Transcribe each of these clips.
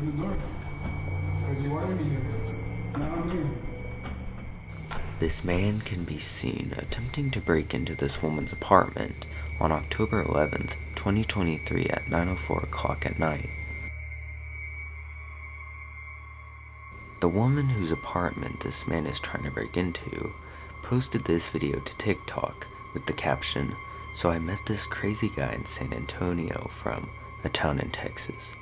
Open the door. Because you wanted me to. Now I'm here. This man can be seen attempting to break into this woman's apartment on October 11th, 2023 at 9:04 o'clock at night. The woman whose apartment this man is trying to break into posted this video to TikTok with the caption, "So I met this crazy guy in San Antonio from a town in Texas.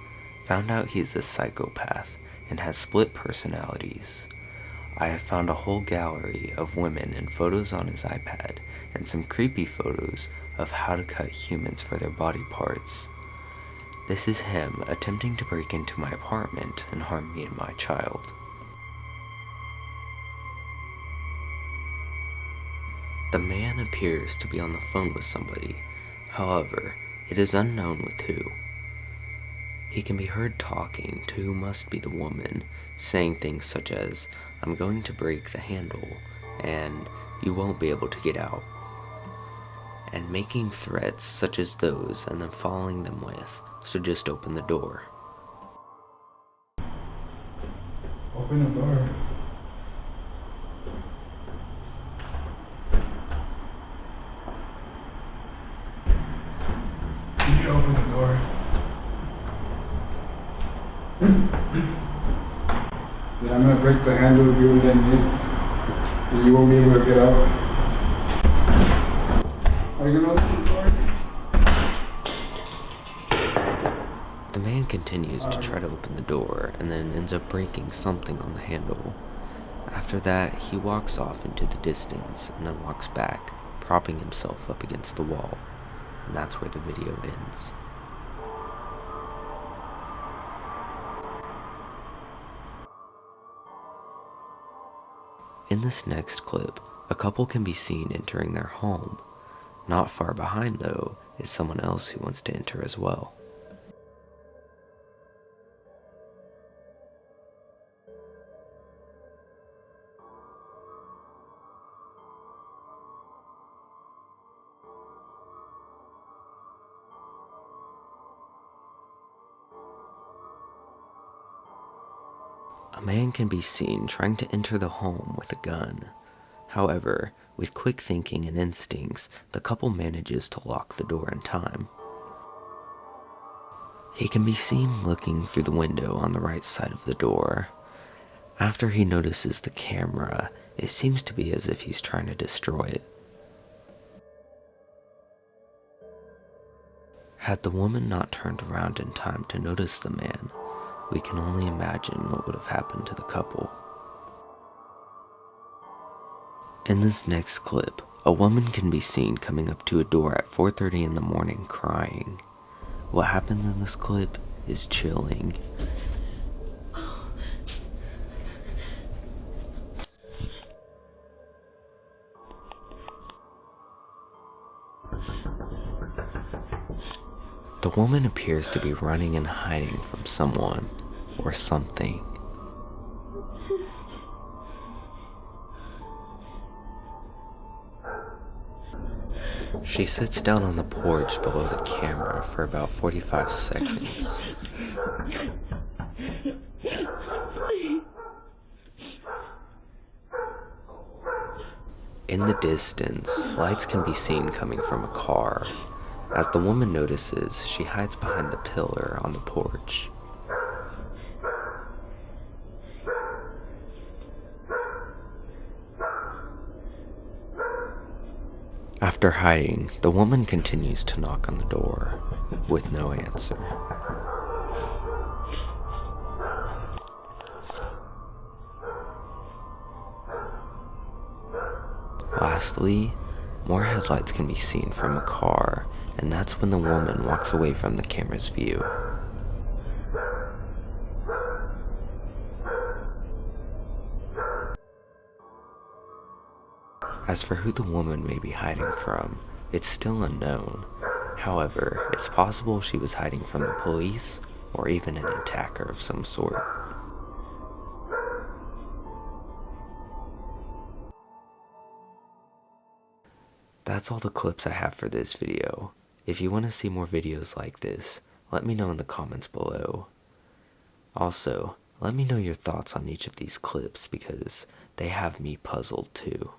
Found out he's a psychopath and has split personalities. I have found a whole gallery of women and photos on his iPad and some creepy photos of how to cut humans for their body parts. This is him attempting to break into my apartment and harm me and my child." The man appears to be on the phone with somebody, however, it is unknown with who. He can be heard talking to who must be the woman, saying things such as, "I'm going to break the handle, and you won't be able to get out," and making threats such as those and then following them with, "So just open the door." Open the door. You can open the door. Yeah, I'm gonna break the handle of you again, and you won't be able to get out. Are you gonna open the door? The man continues to try to open the door and then ends up breaking something on the handle. After that, he walks off into the distance and then walks back, propping himself up against the wall. And that's where the video ends. In this next clip, a couple can be seen entering their home. Not far behind, though, is someone else who wants to enter as well. A man can be seen trying to enter the home with a gun. However, with quick thinking and instincts, the couple manages to lock the door in time. He can be seen looking through the window on the right side of the door. After he notices the camera, it seems to be as if he's trying to destroy it. Had the woman not turned around in time to notice the man, we can only imagine what would have happened to the couple. In this next clip, a woman can be seen coming up to a door at 4:30 in the morning crying. What happens in this clip is chilling. The woman appears to be running and hiding from someone or something. She sits down on the porch below the camera for about 45 seconds. In the distance, lights can be seen coming from a car. As the woman notices, she hides behind the pillar on the porch. After hiding, the woman continues to knock on the door, with no answer. Lastly, more headlights can be seen from a car, and that's when the woman walks away from the camera's view. As for who the woman may be hiding from, it's still unknown. However, it's possible she was hiding from the police or even an attacker of some sort. That's all the clips I have for this video. If you want to see more videos like this, let me know in the comments below. Also, let me know your thoughts on each of these clips because they have me puzzled too.